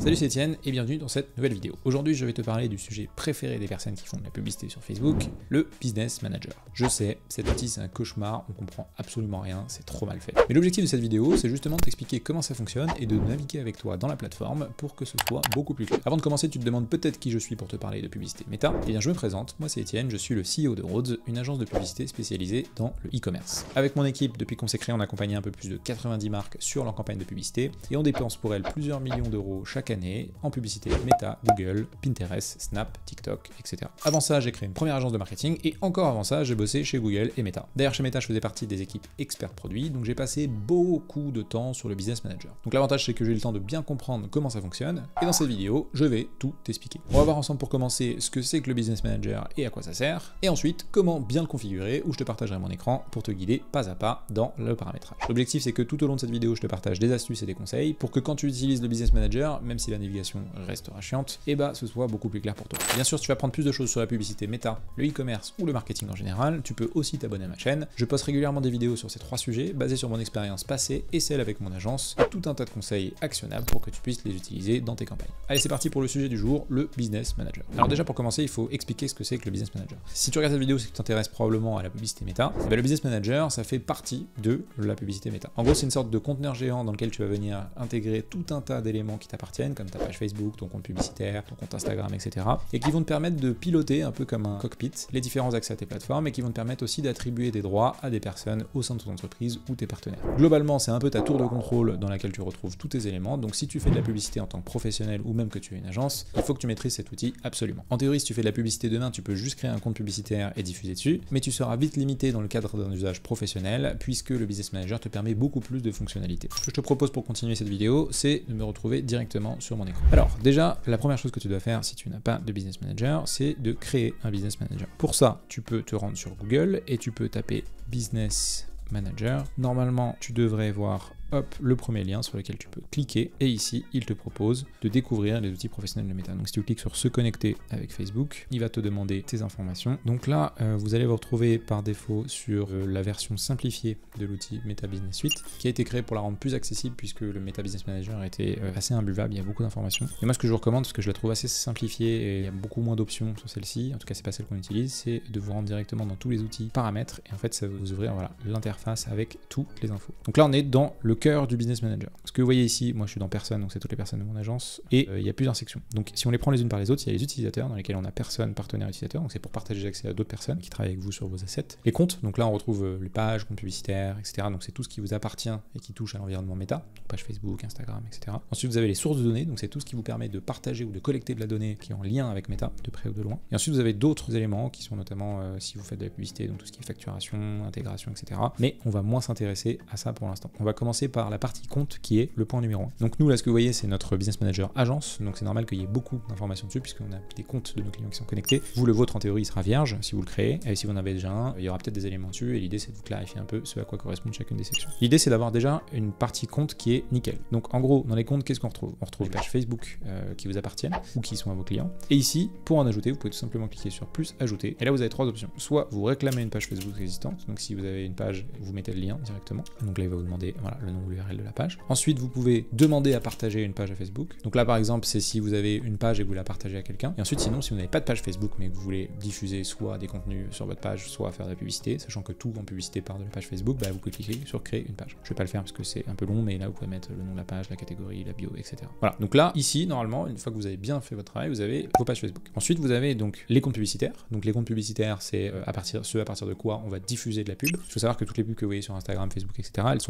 Salut, c'est Etienne et bienvenue dans cette nouvelle vidéo. Aujourd'hui, je vais te parler du sujet préféré des personnes qui font de la publicité sur Facebook, le Business Manager. Je sais, cet outil c'est un cauchemar, on comprend absolument rien, c'est trop mal fait. Mais l'objectif de cette vidéo, c'est justement de t'expliquer comment ça fonctionne et de naviguer avec toi dans la plateforme pour que ce soit beaucoup plus clair. Avant de commencer, tu te demandes peut-être qui je suis pour te parler de publicité méta. Eh bien, je me présente, moi c'est Etienne, je suis le CEO de Rhodes, une agence de publicité spécialisée dans le e-commerce. Avec mon équipe, depuis qu'on s'est créé, on a accompagné un peu plus de 90 marques sur leur campagne de publicité et on dépense pour elles plusieurs millions d'euros chaque année en publicité Meta, Google, Pinterest, Snap, TikTok, etc. Avant ça, j'ai créé une première agence de marketing et encore avant ça, j'ai bossé chez Google et Meta. D'ailleurs, chez Meta, je faisais partie des équipes experts produits, donc j'ai passé beaucoup de temps sur le Business Manager. Donc l'avantage, c'est que j'ai eu le temps de bien comprendre comment ça fonctionne et dans cette vidéo, je vais tout t'expliquer. On va voir ensemble pour commencer ce que c'est que le Business Manager et à quoi ça sert, et ensuite comment bien le configurer, où je te partagerai mon écran pour te guider pas à pas dans le paramétrage. L'objectif, c'est que tout au long de cette vidéo, je te partage des astuces et des conseils pour que quand tu utilises le Business Manager, même si la navigation restera chiante, et ce soit beaucoup plus clair pour toi. Bien sûr, si tu veux apprendre plus de choses sur la publicité méta, le e-commerce ou le marketing en général, tu peux aussi t'abonner à ma chaîne. Je poste régulièrement des vidéos sur ces trois sujets, basés sur mon expérience passée et celle avec mon agence, et tout un tas de conseils actionnables pour que tu puisses les utiliser dans tes campagnes. Allez, c'est parti pour le sujet du jour, le Business Manager. Alors déjà, pour commencer, il faut expliquer ce que c'est que le Business Manager. Si tu regardes cette vidéo, c'est que tu t'intéresses probablement à la publicité méta, le Business Manager, ça fait partie de la publicité méta. En gros, c'est une sorte de conteneur géant dans lequel tu vas venir intégrer tout un tas d'éléments qui t'appartiennent, comme ta page Facebook, ton compte publicitaire, ton compte Instagram, etc. et qui vont te permettre de piloter un peu comme un cockpit les différents accès à tes plateformes et qui vont te permettre aussi d'attribuer des droits à des personnes au sein de ton entreprise ou tes partenaires. Globalement, c'est un peu ta tour de contrôle dans laquelle tu retrouves tous tes éléments, donc si tu fais de la publicité en tant que professionnel ou même que tu es une agence, il faut que tu maîtrises cet outil absolument. En théorie, si tu fais de la publicité demain, tu peux juste créer un compte publicitaire et diffuser dessus, mais tu seras vite limité dans le cadre d'un usage professionnel puisque le Business Manager te permet beaucoup plus de fonctionnalités. Ce que je te propose pour continuer cette vidéo, c'est de me retrouver directement sur mon écran. Alors, déjà, la première chose que tu dois faire si tu n'as pas de Business Manager, c'est de créer un Business Manager. Pour ça, tu peux te rendre sur Google et tu peux taper Business Manager. Normalement, tu devrais voir le premier lien sur lequel tu peux cliquer et ici il te propose de découvrir les outils professionnels de Meta. Donc si tu cliques sur se connecter avec Facebook, il va te demander tes informations. Donc là vous allez vous retrouver par défaut sur la version simplifiée de l'outil Meta Business Suite qui a été créé pour la rendre plus accessible puisque le Meta Business Manager était assez imbuvable, il y a beaucoup d'informations. Et moi ce que je vous recommande, parce que je la trouve assez simplifiée et il y a beaucoup moins d'options sur celle-ci, en tout cas c'est pas celle qu'on utilise, c'est de vous rendre directement dans tous les outils paramètres et en fait ça va vous ouvrir l'interface avec toutes les infos. Donc là on est dans le cœur du Business Manager. Ce que vous voyez ici, moi je suis dans personne, donc c'est toutes les personnes de mon agence, et il y a plusieurs sections. Donc si on les prend les unes par les autres, il y a les utilisateurs dans lesquels on a personne, partenaire, utilisateur, donc c'est pour partager l'accès à d'autres personnes qui travaillent avec vous sur vos assets. Les comptes, donc là on retrouve les pages, comptes publicitaires, etc. Donc c'est tout ce qui vous appartient et qui touche à l'environnement méta, donc page Facebook, Instagram, etc. Ensuite vous avez les sources de données, donc c'est tout ce qui vous permet de partager ou de collecter de la donnée qui est en lien avec méta, de près ou de loin. Et ensuite vous avez d'autres éléments qui sont notamment si vous faites de la publicité, donc tout ce qui est facturation, intégration, etc. Mais on va moins s'intéresser à ça pour l'instant. On va commencer par la partie compte qui est le point numéro 1. Donc nous là ce que vous voyez c'est notre Business Manager agence, donc c'est normal qu'il y ait beaucoup d'informations dessus puisqu'on a des comptes de nos clients qui sont connectés. Vous, le vôtre en théorie il sera vierge si vous le créez, et si vous en avez déjà un, il y aura peut-être des éléments dessus et l'idée c'est de vous clarifier un peu ce à quoi correspond chacune des sections. L'idée c'est d'avoir déjà une partie compte qui est nickel. Donc en gros dans les comptes qu'est-ce qu'on retrouve? On retrouve les pages Facebook qui vous appartiennent ou qui sont à vos clients, et ici pour en ajouter vous pouvez tout simplement cliquer sur plus ajouter, et là vous avez trois options. Soit vous réclamez une page Facebook existante, donc si vous avez une page vous mettez le lien directement, donc là il va vous demander le nom ou l'URL de la page. Ensuite vous pouvez demander à partager une page à Facebook. Donc là par exemple c'est si vous avez une page et que vous la partagez à quelqu'un. Et ensuite sinon si vous n'avez pas de page Facebook mais que vous voulez diffuser soit des contenus sur votre page, soit faire de la publicité, sachant que tout en publicité part de la page Facebook, vous pouvez cliquer sur créer une page. Je vais pas le faire parce que c'est un peu long, mais là vous pouvez mettre le nom de la page, la catégorie, la bio, etc. Voilà, donc là ici normalement une fois que vous avez bien fait votre travail, vous avez vos pages Facebook. Ensuite vous avez donc les comptes publicitaires. Donc les comptes publicitaires c'est à partir de quoi on va diffuser de la pub. Il faut savoir que toutes les pubs que vous voyez sur Instagram, Facebook, etc. elles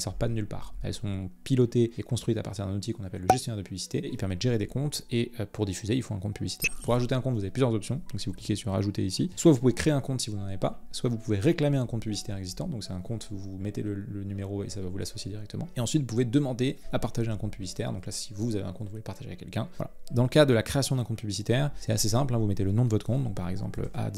sortent pas de nulle part. Elles sont pilotées et construites à partir d'un outil qu'on appelle le gestionnaire de publicité. Il permet de gérer des comptes et pour diffuser il faut un compte publicitaire. Pour ajouter un compte vous avez plusieurs options. Donc si vous cliquez sur ajouter ici, soit vous pouvez créer un compte si vous n'en avez pas, soit vous pouvez réclamer un compte publicitaire existant. Donc c'est un compte, vous mettez le numéro et ça va vous l'associer directement. Et ensuite vous pouvez demander à partager un compte publicitaire. Donc là si vous avez un compte vous voulez partager avec quelqu'un. Voilà. Dans le cas de la création d'un compte publicitaire c'est assez simple, vous mettez le nom de votre compte, donc par exemple ads,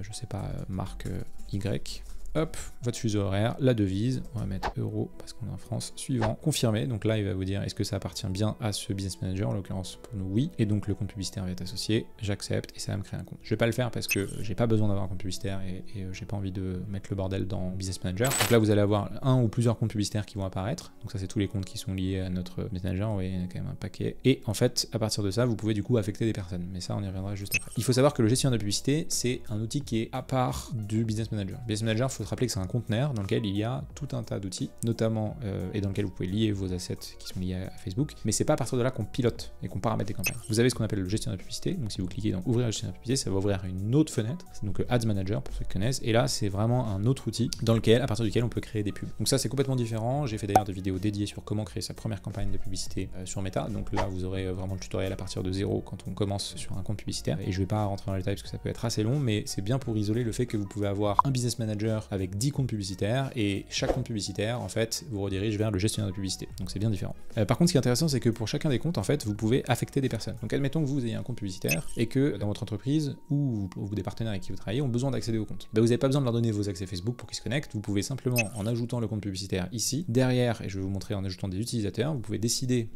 je sais pas, marque Y. hop, votre fuseau horaire, la devise, on va mettre euro parce qu'on est en France, suivant, confirmer, donc là il va vous dire est-ce que ça appartient bien à ce business manager, en l'occurrence pour nous oui, et donc le compte publicitaire va être associé, j'accepte et ça va me créer un compte. Je vais pas le faire parce que j'ai pas besoin d'avoir un compte publicitaire et j'ai pas envie de mettre le bordel dans business manager. Donc là vous allez avoir un ou plusieurs comptes publicitaires qui vont apparaître, donc ça c'est tous les comptes qui sont liés à notre business manager, vous voyez il y en a quand même un paquet, et en fait à partir de ça vous pouvez du coup affecter des personnes, mais ça on y reviendra juste après. Il faut savoir que le gestionnaire de publicité c'est un outil qui est à part du business manager. Business manager, il faut se rappeler que c'est un conteneur dans lequel il y a tout un tas d'outils, notamment et dans lequel vous pouvez lier vos assets qui sont liés à Facebook, mais c'est pas à partir de là qu'on pilote et qu'on paramètre des campagnes. Vous avez ce qu'on appelle le gestionnaire de publicité, donc si vous cliquez dans ouvrir le gestionnaire de publicité, ça va ouvrir une autre fenêtre, donc Ads Manager pour ceux qui connaissent, et là c'est vraiment un autre outil dans lequel, à partir duquel on peut créer des pubs. Donc ça c'est complètement différent, j'ai fait d'ailleurs des vidéos dédiées sur comment créer sa première campagne de publicité sur Meta, donc là vous aurez vraiment le tutoriel à partir de zéro quand on commence sur un compte publicitaire, et je vais pas rentrer dans les détails parce que ça peut être assez long, mais c'est bien pour isoler le fait que vous pouvez avoir un business manager avec 10 comptes publicitaires, et chaque compte publicitaire en fait vous redirige vers le gestionnaire de publicité, donc c'est bien différent. Par contre ce qui est intéressant c'est que pour chacun des comptes en fait vous pouvez affecter des personnes. Donc admettons que vous ayez un compte publicitaire et que dans votre entreprise ou des partenaires avec qui vous travaillez ont besoin d'accéder au compte. Vous n'avez pas besoin de leur donner vos accès Facebook pour qu'ils se connectent, vous pouvez simplement en ajoutant le compte publicitaire ici, derrière, et je vais vous montrer en ajoutant des utilisateurs, vous pouvez décider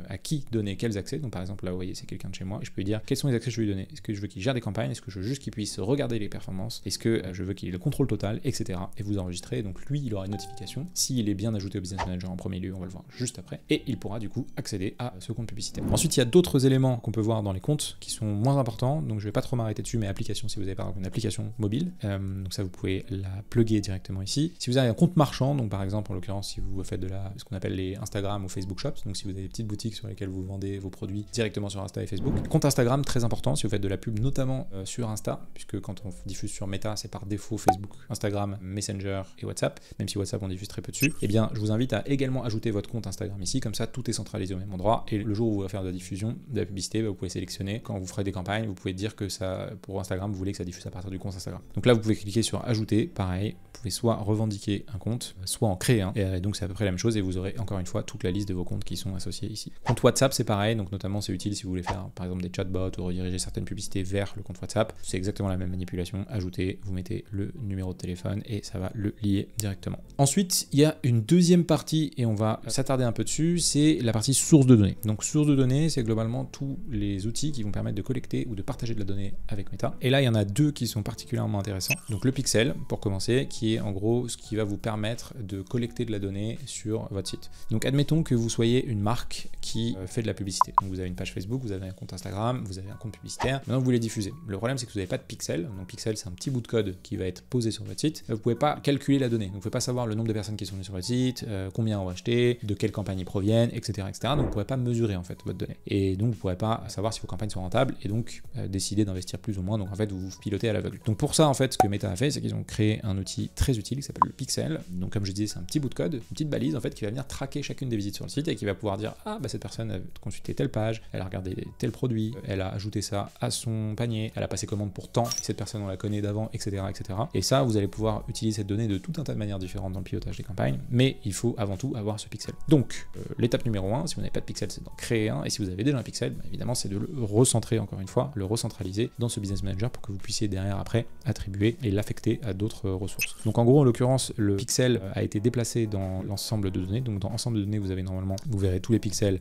à qui donner quels accès. Donc par exemple là vous voyez c'est quelqu'un de chez moi et je peux lui dire quels sont les accès que je vais lui donner. Est-ce que je veux qu'il gère des campagnes, est-ce que je veux juste qu'il puisse regarder les performances, est-ce que je veux qu'il ait le contrôle total, etc. Et vous enregistrez, donc lui il aura une notification s'il est bien ajouté au business manager en premier lieu, on va le voir juste après, et il pourra du coup accéder à ce compte publicitaire. Ensuite il y a d'autres éléments qu'on peut voir dans les comptes qui sont moins importants, donc je vais pas trop m'arrêter dessus, mais application, si vous avez par exemple une application mobile, donc ça vous pouvez la plugger directement ici. Si vous avez un compte marchand, donc par exemple en l'occurrence si vous faites ce qu'on appelle les Instagram ou Facebook Shops, donc si vous avez des petites boutiques sur lesquelles vous vendez vos produits directement sur Insta et Facebook. Compte Instagram très important si vous faites de la pub notamment sur Insta, puisque quand on diffuse sur Meta c'est par défaut Facebook, Instagram, Messenger et WhatsApp, même si WhatsApp on diffuse très peu dessus, et bien je vous invite à également ajouter votre compte Instagram ici, comme ça tout est centralisé au même endroit, et le jour où vous voulez faire de la diffusion, de la publicité, vous pouvez sélectionner, quand vous ferez des campagnes, vous pouvez dire que ça, pour Instagram, vous voulez que ça diffuse à partir du compte Instagram. Donc là vous pouvez cliquer sur ajouter, pareil, vous pouvez soit revendiquer un compte, soit en créer un, et donc c'est à peu près la même chose, et vous aurez encore une fois toute la liste de vos comptes qui sont associés ici. Compte WhatsApp c'est pareil, donc notamment c'est utile si vous voulez faire par exemple des chatbots ou rediriger certaines publicités vers le compte WhatsApp, c'est exactement la même manipulation, ajouter, vous mettez le numéro de téléphone et ça va le lier directement. Ensuite il y a une deuxième partie et on va s'attarder un peu dessus, c'est la partie source de données. Donc source de données c'est globalement tous les outils qui vont permettre de collecter ou de partager de la donnée avec Meta, et là il y en a deux qui sont particulièrement intéressants. Donc le pixel pour commencer, qui est en gros ce qui va vous permettre de collecter de la donnée sur votre site. Donc admettons que vous soyez une marque qui fait de la publicité. Donc vous avez une page Facebook, vous avez un compte Instagram, vous avez un compte publicitaire, maintenant vous voulez diffuser. Le problème c'est que vous n'avez pas de pixel, donc pixel c'est un petit bout de code qui va être posé sur votre site. Vous ne pouvez pas calculer la donnée, donc vous ne pouvez pas savoir le nombre de personnes qui sont venues sur votre site, combien ont acheté, de quelle campagne ils proviennent, etc., etc. Donc vous ne pourrez pas mesurer en fait votre donnée. Et donc vous ne pourrez pas savoir si vos campagnes sont rentables et donc décider d'investir plus ou moins. Donc en fait vous vous pilotez à l'aveugle. Donc pour ça en fait ce que Meta a fait c'est qu'ils ont créé un outil très utile qui s'appelle le pixel. Donc comme je disais c'est un petit bout de code, une petite balise en fait qui va venir traquer chacune des visites sur le site et qui va pouvoir dire ah bah cette personne a consulté telle page, elle a regardé tel produit, elle a ajouté ça à son panier, elle a passé commande pour tant, cette personne on la connaît d'avant, etc., etc. Et ça vous allez pouvoir utiliser cette donnée de tout un tas de manières différentes dans le pilotage des campagnes, mais il faut avant tout avoir ce pixel. Donc l'étape numéro 1, si vous n'avez pas de pixel c'est d'en créer un, et si vous avez déjà un pixel, bah, évidemment c'est de le recentrer encore une fois, le recentraliser dans ce business manager pour que vous puissiez derrière après attribuer et l'affecter à d'autres ressources. Donc en gros en l'occurrence le pixel a été déplacé dans l'ensemble de données, donc dans l'ensemble de données vous avez normalement, vous verrez tous les pixels,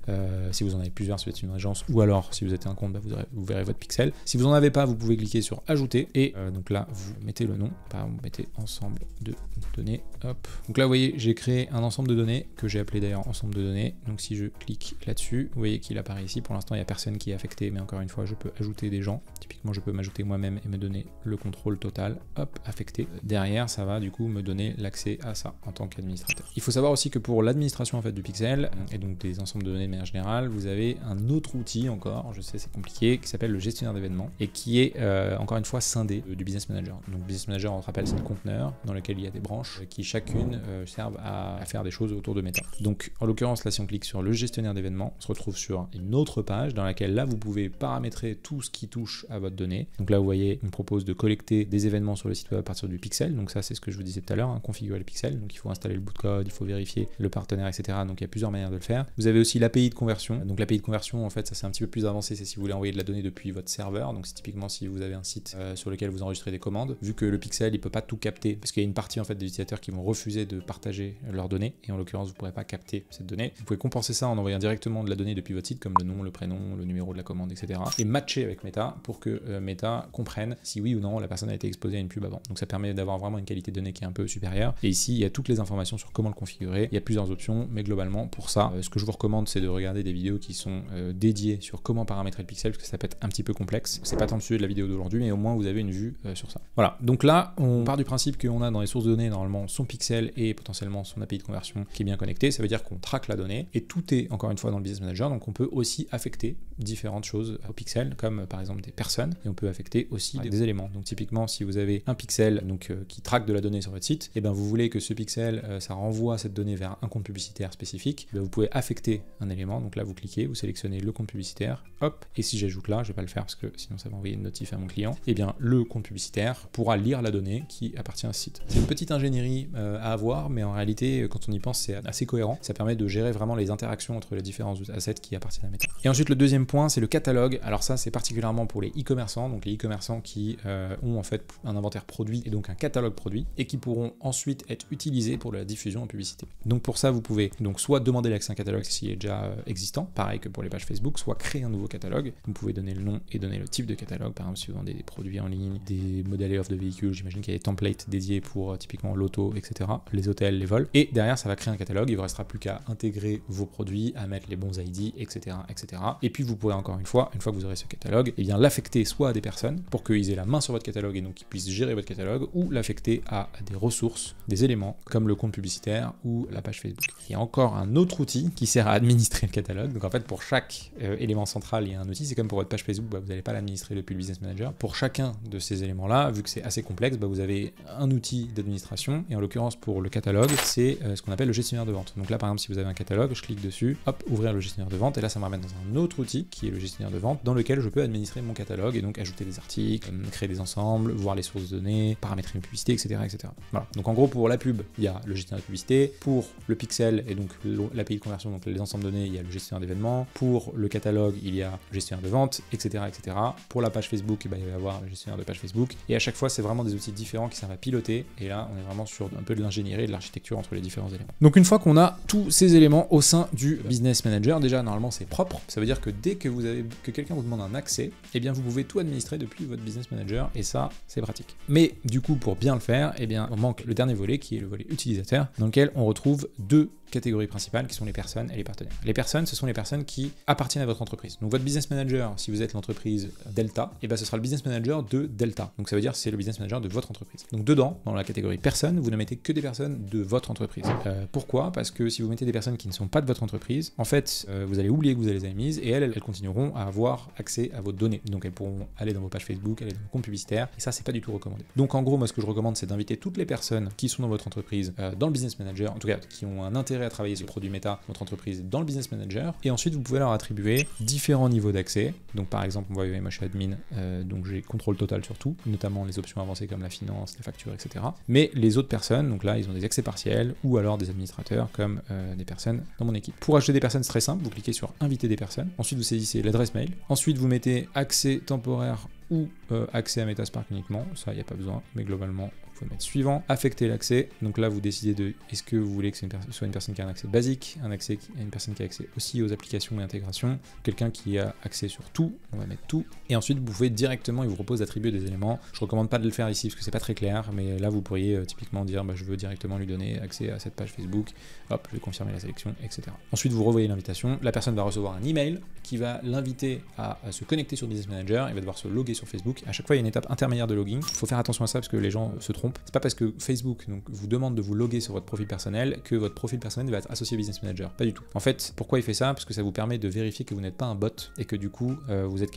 si vous en avez plusieurs si vous êtes une agence, ou alors si vous êtes un compte, bah, vous verrez votre pixel. Si vous n'en avez pas, vous pouvez cliquer sur ajouter, et donc là vous mettez le nom, par exemple vous mettez ensemble de données, hop. Donc là vous voyez j'ai créé un ensemble de données que j'ai appelé d'ailleurs ensemble de données, donc si je clique là-dessus, vous voyez qu'il apparaît ici, pour l'instant il n'y a personne qui est affecté, mais encore une fois je peux ajouter des gens, typiquement je peux m'ajouter moi-même et me donner le contrôle total, hop, affecté. Derrière ça va du coup me donner l'accès à ça en tant qu'administrateur. Il faut savoir aussi que pour l'administration en fait du pixel, et donc des ensembles de données de manière générale, vous avez un autre outil encore, je sais c'est compliqué, qui s'appelle le gestionnaire d'événements, et qui est encore une fois scindé du business manager. Donc business manager on te rappelle c'est le conteneur dans lequel il y a des branches qui chacune servent à faire des choses autour de Meta. Donc en l'occurrence là si on clique sur le gestionnaire d'événements, on se retrouve sur une autre page dans laquelle là vous pouvez paramétrer tout ce qui touche à votre donnée. Donc là vous voyez, il me propose de collecter des événements sur le site web à partir du pixel, donc ça c'est ce que je vous disais tout à l'heure, hein, configurer le pixel, donc il faut installer le bout de code, il faut vérifier le partenaire, etc. Donc il y a plusieurs manières de le faire. Vous avez aussi l'API de conversion, donc l'API de conversion en fait ça c'est un petit peu plus avancé, c'est si vous voulez envoyer de la donnée depuis votre serveur, donc c'est typiquement si vous avez un site sur lequel vous enregistrez des commandes, vu que le pixel il peut pas tout capter capter, parce qu'il y a une partie en fait des utilisateurs qui vont refuser de partager leurs données, et en l'occurrence vous ne pourrez pas capter cette donnée. Vous pouvez compenser ça en envoyant directement de la donnée depuis votre site, comme le nom, le prénom, le numéro de la commande, etc. et matcher avec Meta pour que Meta comprenne si oui ou non la personne a été exposée à une pub avant. Donc ça permet d'avoir vraiment une qualité de données qui est un peu supérieure. Et ici il y a toutes les informations sur comment le configurer. Il y a plusieurs options, mais globalement pour ça, ce que je vous recommande c'est de regarder des vidéos qui sont dédiées sur comment paramétrer le pixel, parce que ça peut être un petit peu complexe. C'est pas tant le sujet de la vidéo d'aujourd'hui, mais au moins vous avez une vue sur ça. Voilà, donc là on part du principe qu'on a dans les sources de données normalement son pixel et potentiellement son API de conversion qui est bien connecté. Ça veut dire qu'on traque la donnée et tout est encore une fois dans le Business Manager. Donc on peut aussi affecter différentes choses au pixel, comme par exemple des personnes, et on peut affecter aussi des éléments. Donc typiquement si vous avez un pixel qui traque de la donnée sur votre site, et bien vous voulez que ce pixel ça renvoie cette donnée vers un compte publicitaire spécifique, vous pouvez affecter un élément. Donc là vous cliquez, vous sélectionnez le compte publicitaire, hop, et si j'ajoute là, je vais pas le faire parce que sinon ça va envoyer une notif à mon client, et bien le compte publicitaire pourra lire la donnée qui appartient à ce site. C'est une petite ingénierie à avoir, mais en réalité quand on y pense c'est assez cohérent. Ça permet de gérer vraiment les interactions entre les différents assets qui appartiennent à Meta. Et ensuite le deuxième point c'est le catalogue. Alors ça c'est particulièrement pour les e-commerçants, donc les e-commerçants qui ont en fait un inventaire produit et donc un catalogue produit et qui pourront ensuite être utilisés pour la diffusion en publicité. Donc pour ça vous pouvez donc soit demander l'accès à un catalogue s'il est déjà existant, pareil que pour les pages Facebook, soit créer un nouveau catalogue. Vous pouvez donner le nom et donner le type de catalogue. Par exemple si vous vendez des produits en ligne, des modèles et offres de véhicules, j'imagine qu'il y a des templates dédiés pour typiquement l'auto, etc., les hôtels, les vols, et derrière ça va créer un catalogue. Il vous restera plus qu'à intégrer vos produits, à mettre les bons ID, etc., etc. Et puis vous pourrez encore une fois que vous aurez ce catalogue, et bien l'affecter soit à des personnes pour qu'ils aient la main sur votre catalogue et donc qu'ils puissent gérer votre catalogue, ou l'affecter à des ressources, des éléments comme le compte publicitaire ou la page Facebook. Il y a encore un autre outil qui sert à administrer le catalogue. Donc en fait pour chaque élément central il y a un outil. C'est comme pour votre page Facebook, vous n'allez pas l'administrer depuis le Business Manager. Pour chacun de ces éléments-là, vu que c'est assez complexe, vous avez un outil d'administration, et en l'occurrence pour le catalogue, c'est ce qu'on appelle le gestionnaire de vente. Donc là par exemple si vous avez un catalogue, je clique dessus, hop, ouvrir le gestionnaire de vente, et là ça me ramène dans un autre outil qui est le gestionnaire de vente, dans lequel je peux administrer mon catalogue et donc ajouter des articles, créer des ensembles, voir les sources de données, paramétrer une publicité, etc., etc. Voilà. Donc en gros pour la pub, il y a le gestionnaire de publicité, pour le pixel et donc l'API de conversion, donc les ensembles de données, il y a le gestionnaire d'événements, pour le catalogue, il y a le gestionnaire de vente, etc., etc. Pour la page Facebook, il va y avoir le gestionnaire de page Facebook, et à chaque fois c'est vraiment des outils différents qui servent à piloter, et là on est vraiment sur un peu de l'ingénierie et de l'architecture entre les différents éléments. Donc une fois qu'on a tous ces éléments au sein du Business Manager, déjà normalement c'est propre, ça veut dire que dès que quelqu'un vous demande un accès, eh bien vous pouvez tout administrer depuis votre Business Manager, et ça c'est pratique. Mais du coup pour bien le faire, eh bien on manque le dernier volet qui est le volet utilisateur, dans lequel on retrouve deux catégories principales qui sont les personnes et les partenaires. Les personnes, ce sont les personnes qui appartiennent à votre entreprise. Donc votre business manager, si vous êtes l'entreprise Delta, et ben ce sera le business manager de Delta. Donc ça veut dire c'est le business manager de votre entreprise. Donc dedans, dans la catégorie personnes, vous ne mettez que des personnes de votre entreprise. Pourquoi? Parce que si vous mettez des personnes qui ne sont pas de votre entreprise, en fait, vous allez oublier que vous les avez mises, et elles continueront à avoir accès à vos données. Donc elles pourront aller dans vos pages Facebook, aller dans vos comptes publicitaires, et ça c'est pas du tout recommandé. Donc en gros, moi ce que je recommande, c'est d'inviter toutes les personnes qui sont dans votre entreprise dans le business manager, en tout cas qui ont un intérêt à travailler sur le produit Meta, votre entreprise, dans le Business Manager, et ensuite vous pouvez leur attribuer différents niveaux d'accès. Donc par exemple, moi je suis admin, donc j'ai contrôle total sur tout, notamment les options avancées comme la finance, les factures, etc. Mais les autres personnes, donc là ils ont des accès partiels, ou alors des administrateurs comme des personnes dans mon équipe. Pour ajouter des personnes, c'est très simple, vous cliquez sur inviter des personnes, ensuite vous saisissez l'adresse mail, ensuite vous mettez accès temporaire ou accès à Metaspark uniquement, ça il n'y a pas besoin, mais globalement vous pouvez mettre suivant, affecter l'accès. Donc là vous décidez de est-ce que vous voulez que soit une personne qui a un accès basique, une personne qui a accès aussi aux applications et intégrations, quelqu'un qui a accès sur tout, on va mettre tout, et ensuite vous pouvez directement, il vous propose d'attribuer des éléments. Je recommande pas de le faire ici parce que c'est pas très clair, mais là vous pourriez typiquement dire je veux directement lui donner accès à cette page Facebook, hop, je vais confirmer la sélection, etc. Ensuite vous revoyez l'invitation, la personne va recevoir un email qui va l'inviter à se connecter sur Business Manager, il va devoir se loguer sur Facebook. À chaque fois il y a une étape intermédiaire de login, il faut faire attention à ça parce que les gens se trompent. C'est pas parce que Facebook vous demande de vous loguer sur votre profil personnel que votre profil personnel va être associé au Business Manager, pas du tout. En fait, pourquoi il fait ça? Parce que ça vous permet de vérifier que vous n'êtes pas un bot et que du coup vous êtes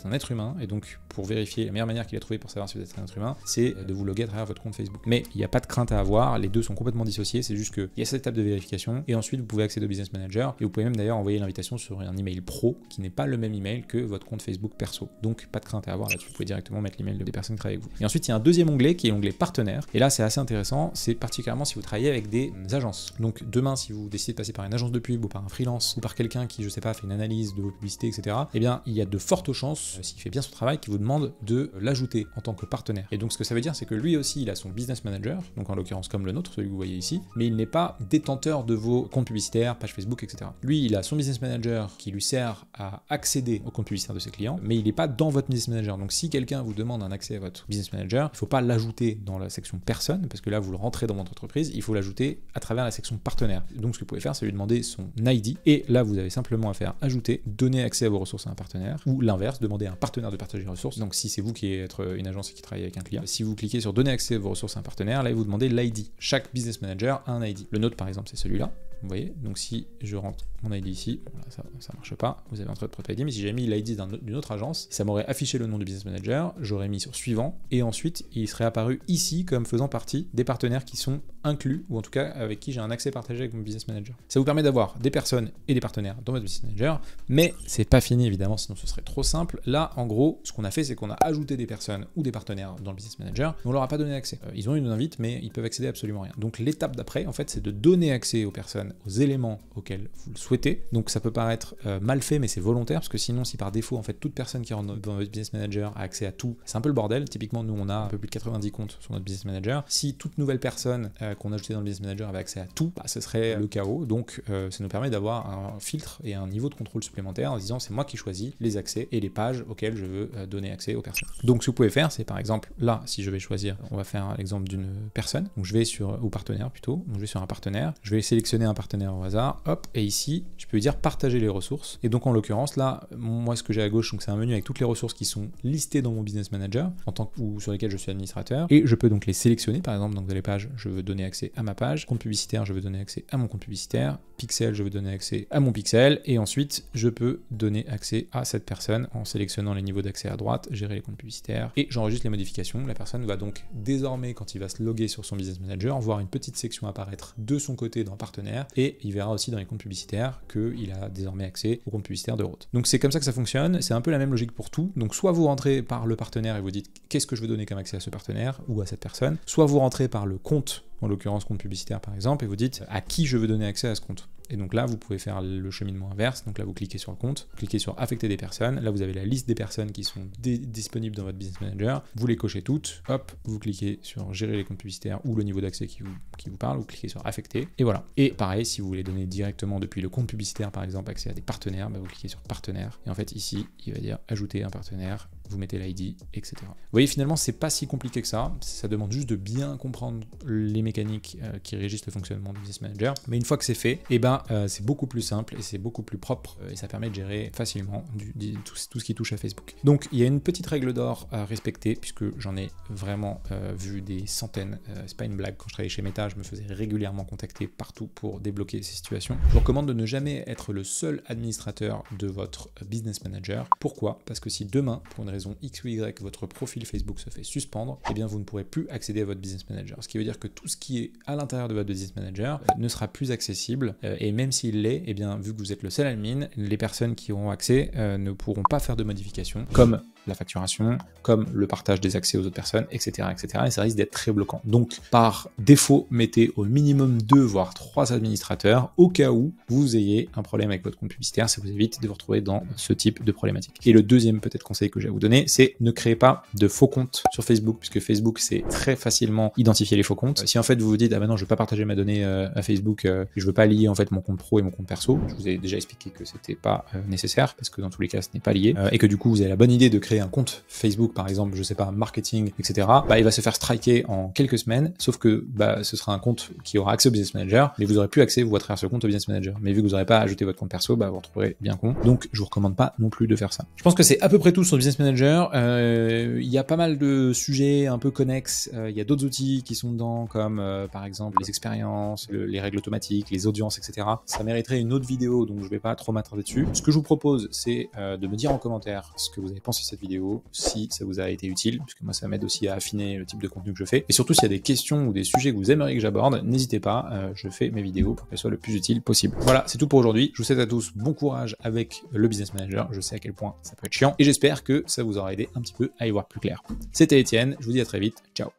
un être humain, et donc pour vérifier, la meilleure manière qu'il a trouvé pour savoir si vous êtes un être humain, c'est de vous loguer à travers votre compte Facebook. Mais il n'y a pas de crainte à avoir, les deux sont complètement dissociés, c'est juste qu'il y a cette étape de vérification et ensuite vous pouvez accéder au Business Manager, et vous pouvez même d'ailleurs envoyer l'invitation sur un email pro qui n'est pas le même email que votre compte Facebook perso. Donc pas de crainte à avoir là-dessus, vous pouvez directement mettre l'email des personnes qui travaillent avec vous. Et ensuite il y a un deuxième onglet qui est l'onglet partenaires. Et là, c'est assez intéressant, c'est particulièrement si vous travaillez avec des agences. Donc demain, si vous décidez de passer par une agence de pub ou par un freelance ou par quelqu'un qui, je sais pas, fait une analyse de vos publicités, etc., eh bien, il y a de fortes chances, s'il fait bien son travail, qu'il vous demande de l'ajouter en tant que partenaire. Et donc, ce que ça veut dire, c'est que lui aussi, il a son business manager, donc en l'occurrence comme le nôtre, celui que vous voyez ici, mais il n'est pas détenteur de vos comptes publicitaires, pages Facebook, etc. Lui, il a son business manager qui lui sert à accéder aux comptes publicitaires de ses clients, mais il n'est pas dans votre business manager. Donc, si quelqu'un vous demande un accès à votre business manager, il ne faut pas l'ajouter dans la section personne, parce que là, vous le rentrez dans votre entreprise, il faut l'ajouter à travers la section partenaire. Donc, ce que vous pouvez faire, c'est lui demander son ID, et là, vous avez simplement à faire ajouter, donner accès à vos ressources à un partenaire, ou l'inverse, demander à un partenaire de partager les ressources. Donc, si c'est vous qui êtes une agence et qui travaille avec un client, si vous cliquez sur donner accès à vos ressources à un partenaire, là, vous demandez l'ID. Chaque business manager a un ID. Le nôtre, par exemple, c'est celui-là. Vous voyez, donc si je rentre mon ID ici, bon là, ça marche pas, vous avez entré votre propre ID, mais si j'avais mis l'ID d'une autre agence, ça m'aurait affiché le nom du business manager, j'aurais mis sur suivant, et ensuite il serait apparu ici comme faisant partie des partenaires qui sont inclus, ou en tout cas avec qui j'ai un accès partagé avec mon business manager. Ça vous permet d'avoir des personnes et des partenaires dans votre business manager, mais c'est pas fini évidemment, sinon ce serait trop simple. Là, en gros, ce qu'on a fait, c'est qu'on a ajouté des personnes ou des partenaires dans le business manager, mais on leur a pas donné accès. Ils ont eu une invite, mais ils peuvent accéder à absolument rien. Donc l'étape d'après, en fait, c'est de donner accès aux personnes, aux éléments auxquels vous le souhaitez. Donc ça peut paraître mal fait, mais c'est volontaire, parce que sinon, si par défaut, en fait, toute personne qui rentre dans votre business manager a accès à tout, c'est un peu le bordel. Typiquement, nous, on a un peu plus de 90 comptes sur notre business manager. Si toute nouvelle personne qu'on a ajoutée dans le business manager avait accès à tout, bah, ce serait le chaos. Donc ça nous permet d'avoir un filtre et un niveau de contrôle supplémentaire en disant c'est moi qui choisis les accès et les pages auxquelles je veux donner accès aux personnes. Donc ce que vous pouvez faire, c'est par exemple là, si je vais choisir, on va faire l'exemple d'une personne, donc je vais sur, ou partenaire plutôt, donc je vais sur un partenaire, je vais sélectionner un partenaire au hasard, hop, et ici je peux dire partager les ressources. Et donc en l'occurrence là, moi ce que j'ai à gauche, donc c'est un menu avec toutes les ressources qui sont listées dans mon business manager en tant que, ou sur lesquelles je suis administrateur, et je peux donc les sélectionner. Par exemple, donc dans les pages, je veux donner accès à ma page, compte publicitaire, je veux donner accès à mon compte publicitaire, pixel, je veux donner accès à mon pixel, et ensuite je peux donner accès à cette personne en sélectionnant les niveaux d'accès à droite, gérer les comptes publicitaires, et j'enregistre les modifications. La personne va donc désormais, quand il va se loguer sur son business manager, voir une petite section apparaître de son côté dans partenaire, et il verra aussi dans les comptes publicitaires qu'il a désormais accès aux comptes publicitaires de Roth. Donc c'est comme ça que ça fonctionne, c'est un peu la même logique pour tout. Donc soit vous rentrez par le partenaire et vous dites qu'est-ce que je veux donner comme accès à ce partenaire ou à cette personne, soit vous rentrez par le compte, en l'occurrence compte publicitaire par exemple, et vous dites à qui je veux donner accès à ce compte. Et donc là, vous pouvez faire le cheminement inverse. Donc là, vous cliquez sur le compte, vous cliquez sur affecter des personnes. Là, vous avez la liste des personnes qui sont disponibles dans votre business manager. Vous les cochez toutes. Hop, vous cliquez sur gérer les comptes publicitaires ou le niveau d'accès qui vous parle. Vous cliquez sur affecter. Et voilà. Et pareil, si vous voulez donner directement depuis le compte publicitaire, par exemple, accès à des partenaires, bah, vous cliquez sur partenaire. Et en fait, ici, il va dire ajouter un partenaire. Vous mettez l'ID, etc. Vous voyez, finalement, c'est pas si compliqué que ça. Ça demande juste de bien comprendre les mécaniques qui régissent le fonctionnement du business manager. Mais une fois que c'est fait, eh ben, c'est beaucoup plus simple et c'est beaucoup plus propre et ça permet de gérer facilement tout ce qui touche à Facebook. Donc, il y a une petite règle d'or à respecter puisque j'en ai vraiment vu des centaines. C'est pas une blague. Quand je travaillais chez Meta, je me faisais régulièrement contacter partout pour débloquer ces situations. Je vous recommande de ne jamais être le seul administrateur de votre business manager. Pourquoi ? Parce que si demain, pour une raison X ou Y, votre profil Facebook se fait suspendre, eh bien vous ne pourrez plus accéder à votre business manager. Ce qui veut dire que tout ce qui est à l'intérieur de votre business manager ne sera plus accessible et même s'il l'est, eh bien vu que vous êtes le seul admin, les personnes qui auront accès ne pourront pas faire de modifications comme la facturation, comme le partage des accès aux autres personnes, etc. etc. et ça risque d'être très bloquant. Donc, par défaut, mettez au minimum 2 voire 3 administrateurs au cas où vous ayez un problème avec votre compte publicitaire, ça vous évite de vous retrouver dans ce type de problématique. Et le deuxième peut-être conseil que j'ai à vous donner, c'est ne créez pas de faux comptes sur Facebook, puisque Facebook, c'est très facilement identifier les faux comptes. Si en fait vous vous dites, ah ben non, je veux pas partager ma donnée à Facebook, je veux pas lier en fait mon compte pro et mon compte perso, je vous ai déjà expliqué que c'était pas nécessaire, parce que dans tous les cas, ce n'est pas lié, et que du coup, vous avez la bonne idée de créer un compte Facebook, par exemple, je sais pas, marketing, etc., bah, il va se faire striker en quelques semaines, sauf que bah, ce sera un compte qui aura accès au business manager, mais vous aurez plus accès, vous, à travers ce compte au business manager. Mais vu que vous n'aurez pas ajouté votre compte perso, bah, vous retrouverez bien con. Donc, je vous recommande pas non plus de faire ça. Je pense que c'est à peu près tout sur le business manager. Il y a pas mal de sujets un peu connexes. Il y a d'autres outils qui sont dedans, comme par exemple les expériences, les règles automatiques, les audiences, etc. Ça mériterait une autre vidéo, donc je vais pas trop m'attarder dessus. Ce que je vous propose, c'est de me dire en commentaire ce que vous avez pensé de cette vidéo, si ça vous a été utile, puisque moi ça m'aide aussi à affiner le type de contenu que je fais. Et surtout, s'il y a des questions ou des sujets que vous aimeriez que j'aborde, n'hésitez pas, je fais mes vidéos pour qu'elles soient le plus utiles possible. Voilà, c'est tout pour aujourd'hui. Je vous souhaite à tous bon courage avec le business manager. Je sais à quel point ça peut être chiant et j'espère que ça vous aura aidé un petit peu à y voir plus clair. C'était Étienne, je vous dis à très vite. Ciao.